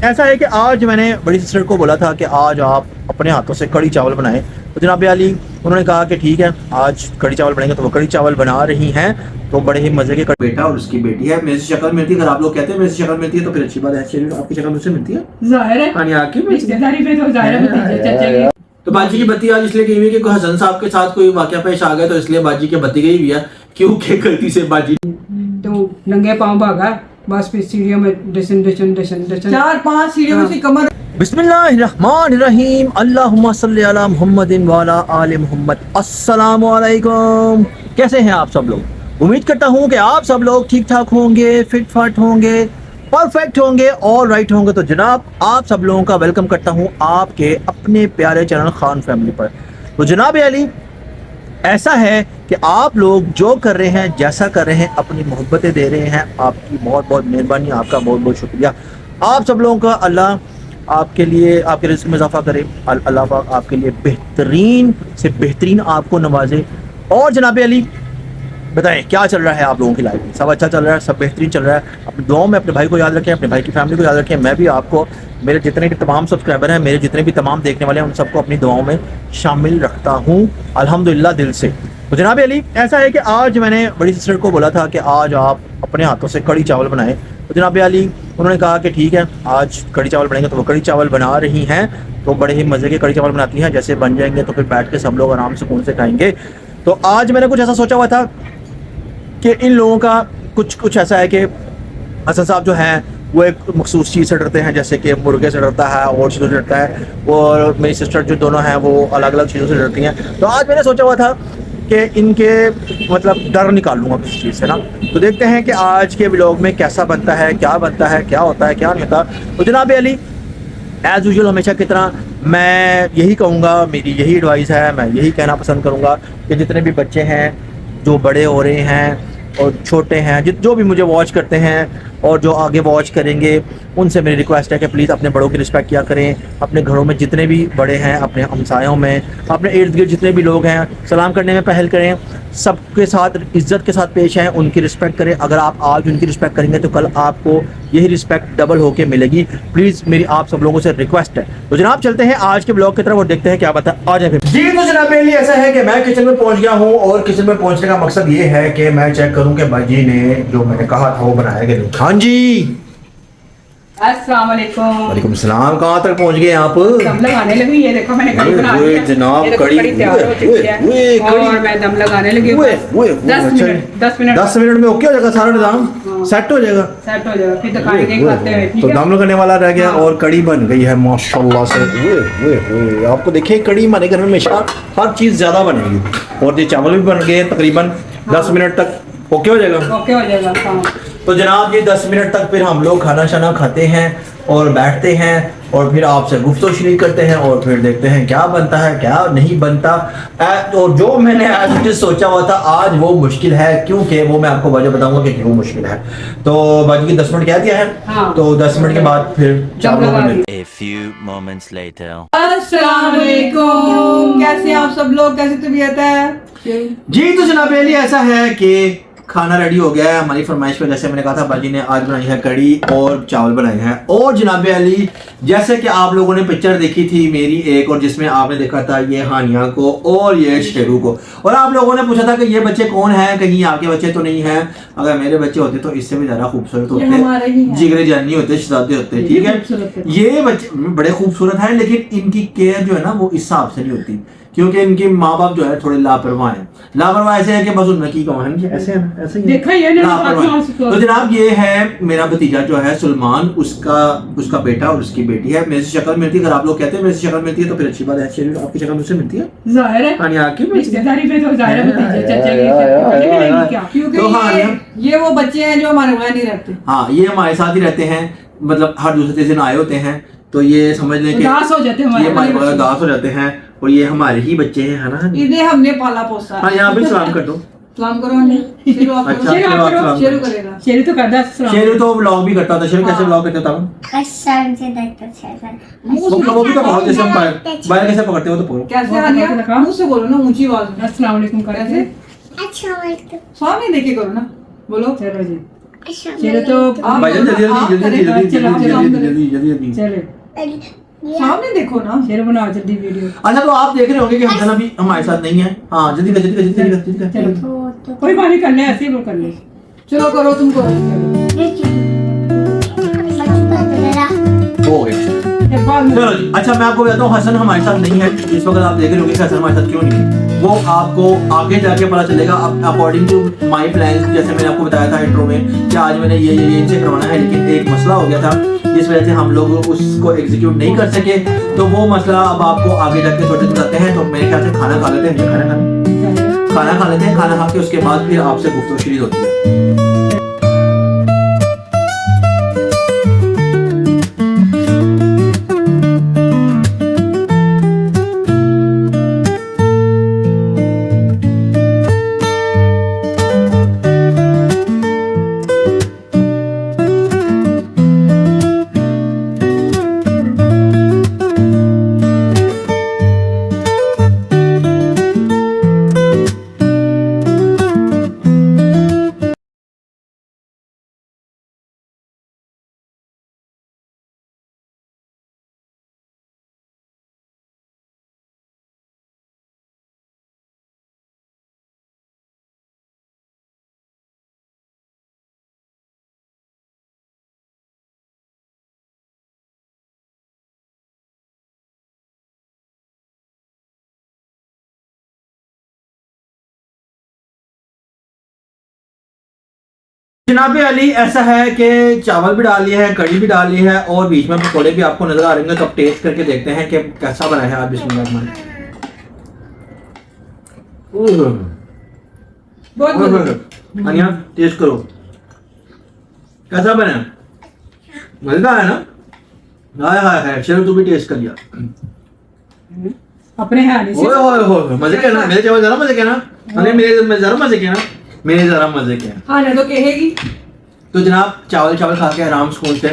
ऐसा है कि आज मैंने बड़ी सिस्टर को बोला था कि आज आप अपने हाथों से कड़ी चावल बनाएं, तो जनाब अली उन्होंने कहा कि ठीक है आज कड़ी चावल बनाएंगे। तो वो कड़ी चावल बना रही हैं, तो बड़े ही मजे के बेटा और उसकी बेटी है। मेरे से शक्ल मिलती है, अगर आप लोग कहते हैं मेरे से शक्ल मिलती है तो फिर अच्छी बात है। शेरी आपकी शक्ल मुझसे मिलती है, जाहिर है हाँ आपकी रिश्तेदारी में तो जाहिर है भतीजे चचे की। तो बाजी की बत्ती आज इसलिए गई हुई है कि हसन साहब के साथ कोई वाकया पेश आ गया, तो इसलिए बाजी की बत्ती गई हुई है क्योंकि गलती से बाजी तो नंगे पांव भागा, बस फिर सीढ़ियों में डसन डसन डसन डसन 4-5 सीढ़ियों में से कमर। बिस्मिल्लाहिर्रहमानिर्रहीम, अल्लाहुम्मा सल्ली अला मुहम्मदिन व अला आलि मुहम्मद। अस्सलामु अलैकुम, कैसे हैं आप सब लोग? उम्मीद करता हूँ कि आप सब लोग ठीक ठाक होंगे, फिट फाट होंगे, परफेक्ट होंगे और राइट होंगे। तो जनाब आप सब लोगों का वेलकम करता हूँ आपके अपने प्यारे चैनल खान फैमिली पर। तो जनाब अली ऐसा है कि आप लोग जो कर रहे हैं, जैसा कर रहे हैं, अपनी मोहब्बतें दे रहे हैं, आपकी बहुत बहुत मेहरबानी, आपका बहुत बहुत शुक्रिया। आप सब लोगों का अल्लाह आपके लिए आपके रिस्क में इजाफा करे, अल्लाह पाक आपके लिए बेहतरीन से बेहतरीन आपको नवाजे। और जनाब अली बताएं क्या चल रहा है आप लोगों की लाइफ में? सब अच्छा चल रहा है, सब बेहतरीन चल रहा है? अपनी दुआओं में अपने भाई को याद रखें, अपने भाई की फैमिली को याद रखें। मैं भी आपको, मेरे जितने भी तमाम सब्सक्राइबर हैं, मेरे जितने भी तमाम देखने वाले हैं, उन सबको अपनी दुआओं में शामिल रखता हूँ अल्हम्दुलिल्लाह दिल से। तो जनाब अली ऐसा है कि आज मैंने बड़ी सिस्टर को बोला था कि आज आप अपने हाथों से कड़ी चावल बनाएं, तो जनाब अली उन्होंने कहा कि ठीक है आज कड़ी चावल बनाएंगे। तो वो कड़ी चावल बना रही हैं, तो बड़े ही मज़े के कड़ी चावल बनाती हैं। जैसे बन जाएंगे तो फिर बैठ के सब लोग आराम सुकून से खाएंगे। तो आज मैंने कुछ ऐसा सोचा हुआ था कि इन लोगों का कुछ ऐसा है कि हसन साहब जो हैं वो एक मखसूस चीज़ से डरते हैं, जैसे कि मुर्गे से डरता है और चीज़ों से डरता है, और मेरी सिस्टर जो दोनों हैं वो अलग अलग चीज़ों से डरती हैं। तो आज मैंने सोचा हुआ था कि इनके मतलब डर निकाल लूँगा किसी चीज़ से ना। तो देखते हैं कि आज के व्लॉग में कैसा बनता है, क्या बनता है, क्या होता है, क्या नहीं होता। तो जनाब अली एज़ यूजुअल हमेशा की तरह मैं यही कहूँगा, मेरी यही एडवाइस है, मैं यही कहना पसंद करूँगा कि जितने भी बच्चे हैं जो बड़े हो रहे हैं और छोटे हैं, जो भी मुझे वॉच करते हैं और जो आगे वॉच करेंगे, उनसे मेरी रिक्वेस्ट है कि प्लीज़ अपने बड़ों की रिस्पेक्ट किया करें। अपने घरों में जितने भी बड़े हैं, अपने हमसायों में, अपने इर्द गिर्द जितने भी लोग हैं, सलाम करने में पहल करें, सबके साथ इज़्ज़त के साथ पेश आएँ, उनकी रिस्पेक्ट करें। अगर आप आज उनकी रिस्पेक्ट करेंगे तो कल आपको यही रिस्पेक्ट डबल होके मिलेगी। प्लीज़ मेरी आप सब लोगों से रिक्वेस्ट है। तो जनाब चलते हैं आज के ब्लॉग की तरफ और देखते हैं क्या बता आ जाए जी। तो जनाब मेरे लिए ऐसा है कि मैं किचन में पहुंच गया हूँ, और किचन में पहुंचने का मकसद ये है कि मैं चेक करूँ कि बाजी ने जो मैंने कहा था वो बनाया कि नहीं। हाँ जी, अस्सलाम वालेकुम। वालेकुम सलाम। कहाँ तक पहुंच गए आप? दम लगाने लगी, ये देखो मैंने कड़ी बना ली है। जनाब ये देखो, कड़ी तैयार हो चुकी है और मैं दम लगाने लगी हूँ। 10 मिनट में ओके हो जाएगा, सारा निजाम सेट हो जाएगा, सेट हो जाएगा, फिर दिखाएंगे खाते हुए। तो दम लगाने वाला रह गया और कड़ी बन गई है माशाल्लाह से। आपको देखिए कड़ी हमारे घर में हमेशा हर चीज़ ज़्यादा बनेगी, और ये चावल भी बन गए तकरीबन 10 मिनट तक ओके हो जाएगा, ओके हो जाएगा। तो जनाब ये 10 मिनट तक फिर हम लोग खाना शाना खाते हैं और बैठते हैं और फिर आपसे गुफ्तगू शरीक करते हैं और फिर देखते हैं क्या बनता है क्या नहीं बनता। और जो मैंने आज सोचा हुआ था आज वो मुश्किल है, क्योंकि वो मैं आपको वजह बताऊंगा कि क्यों मुश्किल है। तो बाजी की 10 मिनट कह दिया है, हाँ। तो 10 मिनट के बाद फिर चावलों में मिलते हैं। A few moments later. अस्सलाम वालेकुम, कैसे हैं आप सब लोग, कैसी तबीयत है जी। तो जनाब अली ऐसा है कि खाना रेडी हो गया है हमारी फरमाइश पे। जैसे मैंने कहा था बाजी ने आज बनाई है कड़ी और चावल बनाए हैं। और जनाब अली जैसे कि आप लोगों ने पिक्चर देखी थी मेरी एक, और जिसमें आपने देखा था ये हानिया को और ये शेरू को, और आप लोगों ने पूछा था कि ये बच्चे कौन हैं, कहीं आपके बच्चे तो नहीं हैं। अगर मेरे बच्चे होते तो इससे भी ज्यादा खूबसूरत होते, जिगरे जानी होते, शहजादे होते, ठीक है। ये बच्चे बड़े खूबसूरत हैं, लेकिन इनकी केयर जो है ना वो इस हिसाब से नहीं होती, क्योंकि इनके माँ बाप जो है थोड़े लापरवाह हैं। लापरवाह ऐसे है कि बस उनमें की कौन है, ऐसे है ना, ऐसे ही देखा ये लापरवाह। तो जनाब ये है मेरा भतीजा जो है सुलेमान, उसका बेटा और उसकी बेटी है। मेरे से शक्ल मिलती है, अगर आप लोग कहते हैं मेरे से शक्ल मिलती है तो फिर अच्छी बात है। शेरी आपकी शक्ल मुझसे मिलती है, जाहिर है हाँ आपकी रिश्तेदारी में तो जाहिर है भतीजे चचे की मिलेगी क्या? क्योंकि तो हाँ, ये वो बच्चे हैं जो हमारे वहाँ नहीं रहते। हाँ ये हमारे साथ ही रहते हैं, मतलब हर दूसरे दिन आए होते हैं, तो ये समझ लें कि उदास हो जाते हैं, ये हमारे बगैर उदास हो जाते हैं, और ये हमारे ही बच्चे हैं, है ना। इन्हें हमने पाला पोसा। हाँ यहाँ भी सलाम कर दो। सलाम करो हमें। शेरू आप अच्छा, करो। शेरू आप सलाम शेरू करो। करेगा। शेरू तो करता है। शेरू तो व्लॉग भी करता था। शेरू कैसे व्लॉग करता था? वो भी तो बहुत जैसे बाहर कैसे पकड़ते हो तो पकड़ो। कैसे आ गया, मुंह से बोलो ना, ऊंची आवाज में। अस्सलाम वालेकुम कैसे? करते सामने देखे करो ना, बोलो। चलो जी। चलो तो आप भाईजान जल्दी जल्दी चलो सामने देखो ना शेर बनाओ जल्दी वीडियो। अच्छा तो आप देख रहे होंगे कि हसन अभी हमारे साथ नहीं है। हाँ जल्दी कर। चलो कोई बात नहीं करना है, ऐसे ही वो कर ले। चलो करो तुम करो। हो गया बाद में चलो जी। अच्छा मैं आपको बताता हूँ हसन हमारे साथ नहीं है इस वक्त। आप देख रहे होंगे कि हसन हमारे साथ क्यों नहीं है, वो आपको आगे जाके पता चलेगा। अकॉर्डिंग टू माई प्लान, जैसे मैंने आपको बताया था इंट्रो में कि आज मैंने ये इनसे करवाना है, लेकिन एक मसला हो गया था जिस वजह से हम लोग उसको एग्जीक्यूट नहीं कर सके। तो वो मसला अब आपको आगे जाके थोड़े बताते हैं। तो मेरे ख्याल से खाना खा लेते हैं, खाना खा लेते हैं। खाना खा के उसके बाद फिर आपसे गुफ्तगू शुरू होती है। जनाब अली ऐसा है कि चावल भी डाल लिए हैं, कड़ी भी डाल ली है और बीच में पकौड़े भी आपको नजर आ रहे हैं। तो अब टेस्ट करके देखते हैं कि कैसा बना है। आप बिस्मिल्लाह। बहुत अनिया टेस्ट करो कैसा बना है। मजेदार है ना। हाय हाय हाय चलो तू भी टेस्ट कर लिया। अपने हाथ से ओए ओए ओए मजे के ना। मेरे चावल जरा मजे के ना। अरे मेरे जरा मजे के ना। मेरे जरा मजे के। हाँ ना तो कहेगी। तो जनाब चावल खा के आराम सुकून से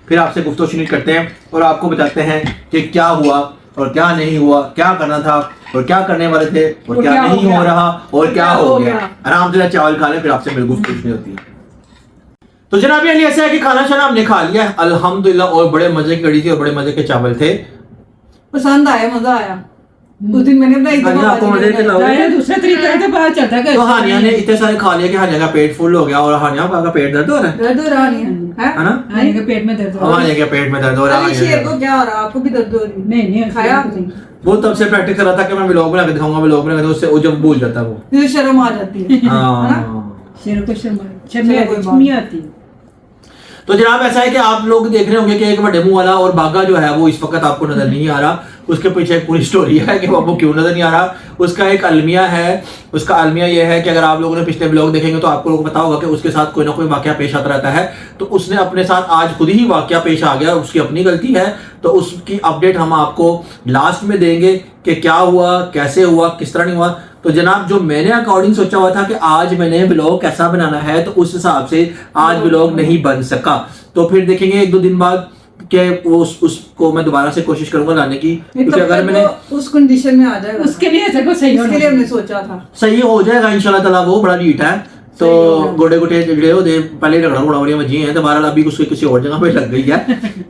फिर आपसे गुफ्तगू शुरू करते हैं और आपको बताते हैं कि क्या हुआ और क्या नहीं हुआ, क्या करना था और क्या करने वाले थे और क्या नहीं हो रहा और क्या हो गया। आराम से चावल खा लें फिर आपसे मेरी गुफ्तगू शुरू होती है। तो जनाब अली ऐसा है कि खाना शाना हमने खा लिया अल्हम्दुलिल्लाह और बड़े मजे की कड़ी थी और बड़े मजे के चावल थे। पसंद आया, मजा आया। उस दिन मैंने बनाई थी आपको मजे के लाओगे दूसरे तरीके से पता चलता है। तो हानिया ने इतने सारे खा लिया कि हानिया का पेट फुल हो गया और हानिया का पेट दर्द हो रहा है। दर्द हो रहा है ना। हानिया के पेट में दर्द हो रहा है। हानिया के पेट में दर्द हो रहा है। शेर को क्या हो रहा है? आपको भी दर्द हो रही है? नहीं खाया आपने? वो तब से प्रैक्टिस कर रहा था कि मैं व्लॉग बना के दिखाऊंगा, व्लॉग बना के उससे वो जब भूल जाता है वो फिर शर्म आ जाती है। हाँ शेर को शर्म आती है। तो जनाब ऐसा है कि आप लोग देख रहे होंगे कि एक बड़े मुंह वाला और बागा जो है वो इस वक्त आपको नजर नहीं आ रहा। उसके पीछे एक पूरी स्टोरी है कि वो क्यों नजर नहीं आ रहा। उसका एक अलमिया है। उसका अलमिया ये है कि अगर आप लोगों ने पिछले व्लॉग देखेंगे तो आपको लोग पता होगा कि उसके साथ कोई ना कोई वाकया पेश आता रहता है। तो उसने अपने साथ आज खुद ही वाकया पेश आ गया, उसकी अपनी गलती है। तो उसकी अपडेट हम आपको लास्ट में देंगे कि क्या हुआ, कैसे हुआ, किस तरह नहीं हुआ। तो जनाब जो मैंने अकॉर्डिंग सोचा हुआ था कि आज मैंने व्लॉग कैसा बनाना है तो उस हिसाब से आज व्लॉग नहीं बन सका। तो फिर देखेंगे एक दो दिन बाद कि उसको मैं दोबारा से कोशिश करूंगा लाने की, क्योंकि अगर मैंने उस कंडीशन में आ जाएगा उसके लिए सही होने के लिए हमने सोचा था सही हो जाएगा इंशाल्लाह ताला। वो बड़ा नीट है तो गोडे गोटे जिगड़े हो दे पहले झगड़ा बड़ा बड़ी मजी है। दोबारा अभी उसको किसी और जगह पे लग गई है।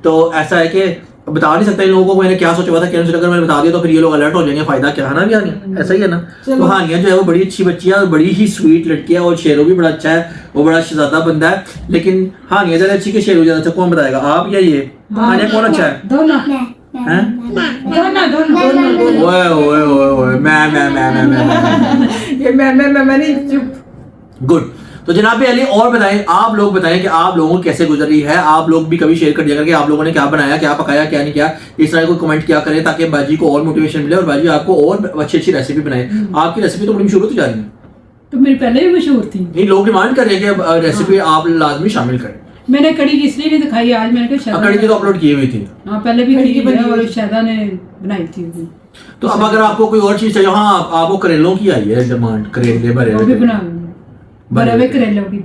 तो ऐसा है कि बता नहीं सकता इन लोगों को मैंने क्या सोचा हुआ था। क्या अगर मैंने बता दिया तो फिर ये लोग अलर्ट हो जाएंगे। फायदा क्या है ना भी हानिया, ऐसा ही है ना। तो हानिया जो है वो बड़ी अच्छी बच्ची है और बड़ी ही स्वीट लड़की है और शेरो भी बड़ा अच्छा है, वो बड़ा शहजादा बंदा है। लेकिन हानिया ज्यादा अच्छी कि शेरो ज्यादा अच्छा, कौन बताएगा आप या ये? हानिया कौन अच्छा है? दोनों ओए ओए ओए ओए मैं नहीं चुप। गुड। तो जनाब अली और बताएं, आप लोग बताएं कि आप लोगों को कैसे गुजर रही है। आप लोग भी कभी शेयर कर दिया करके आप लोगों ने क्या बनाया, क्या पकाया, क्या नहीं किया। इस तरह को कमेंट किया करें ताकि बाजी को और मोटिवेशन मिले और बाजी आपको और अच्छी अच्छी रेसिपी बनाए। आपकी रेसिपी तो बड़ी मशहूर होती जा रही है। तो मेरी पहले भी मशहूर थी। नहीं लोग डिमांड कर रहे हैं कि रेसिपी आप लाजमी शामिल करें। मैंने कड़ी इसलिए नहीं दिखाई आज, मैंने कहा कड़ी की तो अपलोड की हुई थी। हाँ पहले भी की बनी और शायदा ने बनाई थी। तो अब अगर आपको कोई और चीज चाहिए, हाँ आपको करेलों की आई है डिमांड, करेले भरे हुए करेलों की।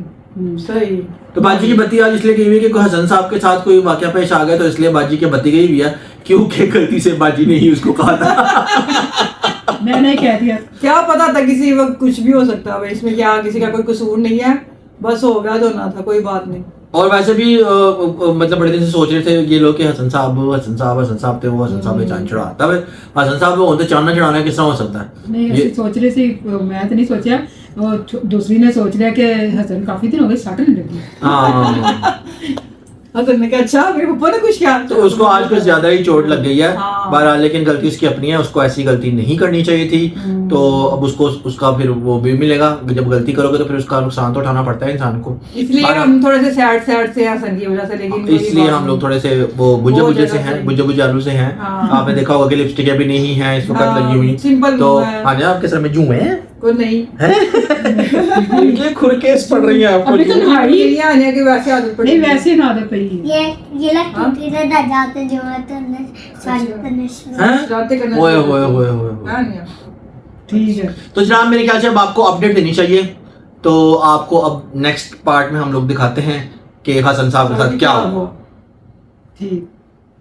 सही। तो बाजी की बत्ती आज इसलिए गई हुई कि हसन साहब के साथ कोई वाकया पेश आ गया तो इसलिए बाजी की बत्ती गई हुई है, क्योंकि गलती से बाजी ने ही उसको कहा था। मैंने कह दिया, क्या पता था किसी वक्त कुछ भी हो सकता है इसमें, क्या किसी का कोई कसूर नहीं है। बस हो गया धोना था, कोई बात नहीं। और वैसे भी मतलब बड़े दिन से सोच रहे थे ये लोग कि हसन साहब थे, वो हसन साहब पे चांद चढ़ा, तब हसन साहब को तो चांद चढ़ाना किस तरह हो सकता है? नहीं ये ऐसे सोच रहे थे, मैं तो नहीं सोचा, वो दूसरी ने सोच लिया कि हसन काफी दिन हो गए सट नहीं लगी। हाँ हसन ने कहा अच्छा मेरे पापा ने कुछ किया, तो उसको आज कुछ ज्यादा ही चोट लग गई है। हाँ। बहरहाल लेकिन गलती उसकी अपनी है, उसको ऐसी गलती नहीं करनी चाहिए थी। तो अब उसको उसका फिर वो भी मिलेगा, जब गलती करोगे तो फिर उसका नुकसान तो उठाना पड़ता है इंसान को। इसलिए हम थोड़े से सैड से हसन की वजह से, लेकिन कोई इसलिए बात हम लोग नहीं। थोड़े से वो बुझे बहुत बुझे से ज्यादा हैं, सही। बुझे बुझे आलू से हैं। हाँ। आपने देखा होगा कि लिपस्टिक भी नहीं है इस वक्त हाँ, लगी हुई, सिंपल तो मुंह है। आने आपके सर में जूं हैं कोई नहीं ये खुरकेस पड़ रही है आपको अभी तो जूं। नहाई ये आने की वैसे आदत पड़ी नहीं, है। वैसे ना आदत पड़ी है। ये लगती थी ना जाते जो होते हैं सारी हैं? शरारतें करना ओए शुरू कर ओए दी। ओए ओए ओए। हाँ, नहीं। ठीक है, तो जनाब मेरे ख्याल से अब आपको अपडेट देनी चाहिए, तो आपको अब नेक्स्ट पार्ट में हम लोग दिखाते हैं कि हसन साहब के साथ क्या हुआ। ठीक।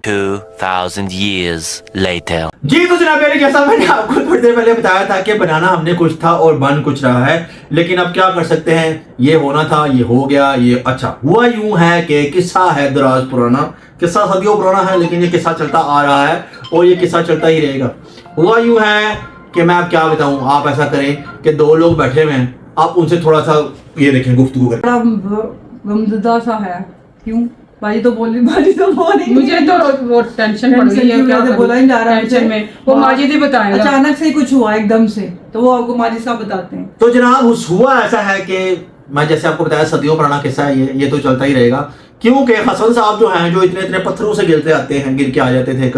2,000 years later. जी तो जनाब मेरे जैसा मैंने आपको थोड़ी देर पहले बताया था कि बनाना हमने कुछ था और बन कुछ रहा है, लेकिन अब क्या कर सकते हैं, ये होना था, ये हो गया, ये अच्छा हुआ। यूं है कि किस्सा है दराज पुराना, किस्सा सदियों पुराना है, लेकिन ये किस्सा चलता आ रहा है और ये किस्सा चलता ही रहेगा। हुआ यूं है कि मैं अब क्या बताऊं, आप ऐसा करें कि दो लोग बैठे हुए हैं, आप उनसे थोड़ा सा ये देखें, गुफ्तगू करें। बड़ा गमज़दा सा है। क्यों बाजी तो बोली मुझे तो वो टेंशन पड़ गई है, क्या बोला ही जा रहा है टेंशन में वो माजिद ही बताएगा। अचानक से ही कुछ हुआ एकदम से, तो वो आपको माजिद साहब बताते हैं। तो जनाब हुआ ऐसा है कि मैं जैसे आपको बताया सदियों पुराना किस्सा है, ये तो चलता ही रहेगा। क्योंकि हसन साहब जो हैं, जो इतने इतने पत्थरों से गिरते आते हैं, गिर के आ जाते थे,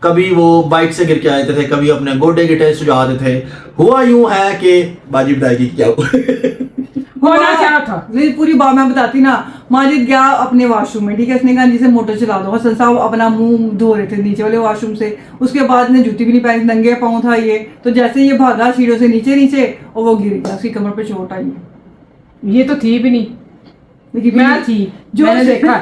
कभी वो बाइक से गिर के आ जाते थे, कभी अपने गोडे गिटे सुझाते थे। हुआ यूं है कि बाजी बताएगी क्या हुआ। होना क्या था? नहीं पूरी बात मैं बताती ना। माजिद गया अपने वॉशरूम में, ठीक है, इसने कहा जिसे मोटर चला दो। हसन साहब अपना मुंह धो रहे थे नीचे वाले वॉशरूम से, उसके बाद ने जूती भी नहीं पहनी, नंगे पाँव था ये। तो जैसे ये भागा सीढ़ियों से नीचे और वो गिर गया, उसकी कमर पे चोट आई है। ये तो थी भी नहीं, लेकिन मैं थी, मैंने देखा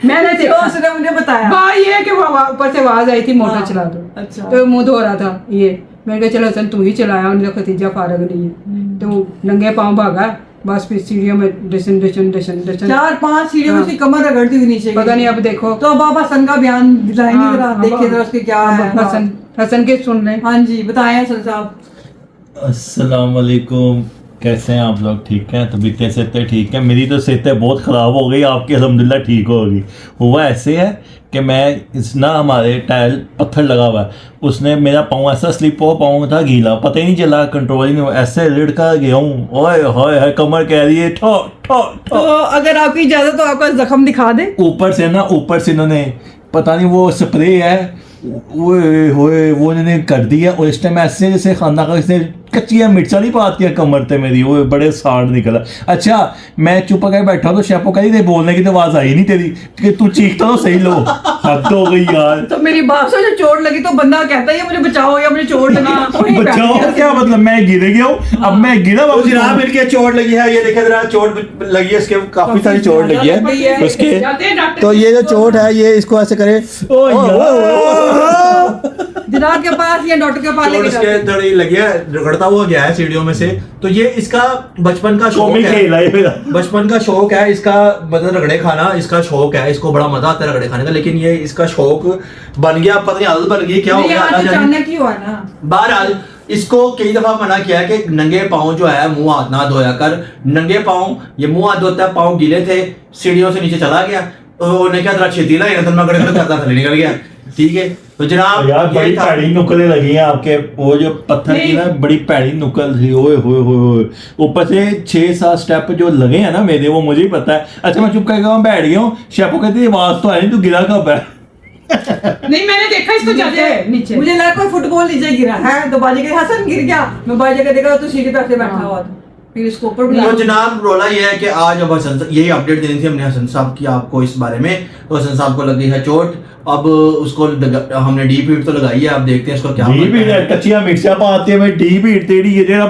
मैंने जो देखा। उसने मुझे बताया। बात ये है कि वो ऊपर से आवाज आई थी मोटर हाँ, चला दो, अच्छा। तो मुंह धो रहा था ये, मैंने कहा चलो हसन तू ही चलाया, उनका खतीजा फारग नहीं है, तो नंगे पाँव भागा, बस फिर सीढ़ियों में डशन 4-5 सीढ़ियों में उसकी कमर रगड़ती हुई नीचे पता गिरी। नहीं अब देखो। तो अब आप हसन का बयान दिलाएंगे हाँ, जरा, अब- देखिए जरा उसके क्या है। हसन के सुन रहे। हाँ जी बताएं हसन साहब। अस्सलाम वालेकुम, कैसे हैं आप लोग? ठीक हैं? तबीयतें सेहतें ठीक हैं? मेरी तो सेहतें बहुत ख़राब हो गई, आपकी अल्हम्दुलिल्लाह ठीक होगी। हुआ ऐसे है कि मैं इस ना हमारे टायर पत्थर लगा हुआ है, उसने मेरा पाँव ऐसा स्लिप हो, पाँव था गीला, पता ही नहीं चला, कंट्रोल ही नहीं हुआ, ऐसे लड़का गया हूँ, ओए होए कमर कह रही है ठो ठो तो ठो। अगर आपकी इजाजत तो आपका जख्म दिखा दे। ऊपर से इन्होंने पता नहीं वो स्प्रे है वो इन्होंने कर दिया, और इस टाइम ऐसे जैसे खाना का इसने कच्चियाँ मिर्चा नहीं पाती है कमर पे मेरी, वो बड़े साड़ निकला। अच्छा मैं चुप कर बैठा तो शेपो कह रही बोलने की तो आवाज आई नहीं तेरी कि तू चीखता तो सही, लो हद हो गई यार। तो मेरी बात से जो चोट लगी तो बंदा कहता है मुझे बचाओ या मुझे चोट लगी, वहीं बैठ बचाओ गया। क्या मतलब, मैं गिर गया हूँ, अब मैं गिरा तो वापस जनाब इनके चोट लगी है, ये देखें जरा, चोट लगी है इसके, काफी सारी चोट लगी है उसके। जाते हैं डॉक्टर तो ये जो चोट है ये इसको ऐसे करे, जनाब के पास या डॉक्टर के पास चोट लेके इसके जाते हैं। थोड़ी लगी है, रगड़ता हुआ गया है सीढ़ियों में से। तो ये इसका बचपन का शौक कॉमिक खेल है, है मेरा। बचपन का शौक है इसका, मतलब रगड़े खाना इसका शौक है, इसको बड़ा मजा आता है रगड़े खाने का। लेकिन ये इसका शौक बन गया, पता नहीं आदत बन गई क्या हो नहीं, गया, आज अल्लाह जाने। अचानक ही हुआ ना। बहरहाल इसको कई दफा मना किया है कि नंगे पाँव जो है मुंह हाथ ना धोया कर, नंगे पाँव, ये मुंह हाथ धोता है, पाँव गीले थे, सीढ़ियों से नीचे चला गया, उन्हें क्या तेरा छेती ला तो मैं करता थले निकल गया। ठीक है तो जनाब यार बड़ी ये था। पैड़ी नुकलें लगी हैं आपके, वो जो पत्थर की ना बड़ी पैड़ी नुकल थी, ओए होए होए, ऊपर से 6-7 स्टेप जो लगे हैं ना मेरे, वो मुझे ही पता है। अच्छा मैं चुप करके वहां बैठ गया हूँ, शेपो कहती आवाज तो आई नहीं, तू गिरा कब है? नहीं मैंने देखा इसको जाते हैं नीचे। मुझे लगा कोई फुटबॉल नीचे गिरा है, तो बाजी के हसन गिर गया, मैं बाजी का देखा तो सीढ़ी पे ऐसे बैठा हुआ था, फिर इसको ऊपर तो बुलाया। जनाब रोला ये है कि आज अब हसन, यही अपडेट देनी थी हमने हसन साहब की आपको इस बारे में। तो हसन साहब को लग गई है चोट, अब उसको हमने डीप हीट तो लगाई है, अब देखते हैं इसको क्या डी बनता बीट है। कच्चियां मिर्चा पाती है, मैं डी बीट तेरी ये जेड़ा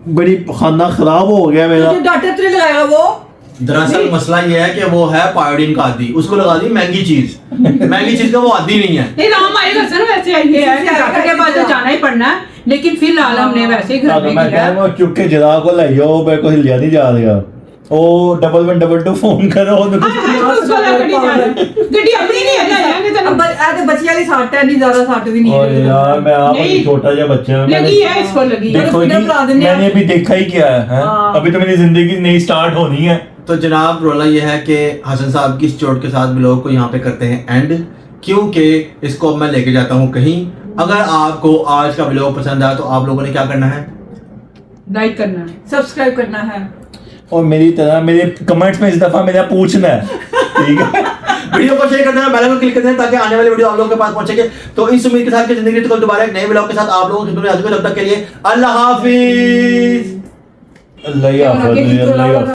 बड़ी खाना खराब हो गया मेरा। जो डॉक्टर तुझे लगाएगा वो दरअसल मसला ये है कि वो है पायोडीन का आदी, उसको लगा दी महंगी चीज, महंगी चीज का वो आदी नहीं है। नहीं राम आएगा सर, वैसे ये है कि डॉक्टर के पास तो जाना ही पड़ना है, लेकिन फिलहाल हमने वैसे ही घर में मैं किया। कह चुप के जरा को लाइयो, मेरे को हिलिया नहीं जा रहा। ओ 1112 फोन करो ਉਹਨੂੰ ਕੁਛ ਉਸ ਵਾਲਾ ਗੱਡੀ ਜਾ ਗੱਡੀ ਆਪਣੀ ਨਹੀਂ ਹੈਗਾ ਯਾਰ ਇਹ अब ਤਾਂ तो बच्ची वाली साट है, नहीं ज्यादा साट भी नहीं ओए है। यार मैं आप नहीं। छोटा सा बच्चा हूं लगी है इसको लगी है। देखो फिल्म जी, बना देंगे मैंने आप। अभी देखा ही क्या है हाँ। अभी तो मेरी जिंदगी नई स्टार्ट होनी है। तो जनाब रोला ये है कि हसन साहब की इस चोट के साथ ब्लॉग को यहाँ पे करते हैं एंड, क्योंकि इसको अब मैं लेके जाता हूँ कहीं। अगर आपको आज का ब्लॉग पसंद आया तो आप लोगों ने क्या करना है? लाइक करना है, सब्सक्राइब करना है और मेरी तरह मेरे कमेंट्स में इस दफा मेरा पूछना है, ठीक है? वीडियो को शेयर करते हैं, बेल आइकन क्लिक करते हैं ताकि आने वाली वीडियो आप लोगों के पास पहुंचेगी। तो इस उम्मीद के साथ कि जिंदगी तो कल दोबारा एक नए ब्लॉग के साथ आप लोगों की खिदमत में हाजिर होंगे। तब तक के लिए अल्लाह हाफिज। अल्लाह ही हाफ़िज़, अल्लाह ही हाफ़िज़।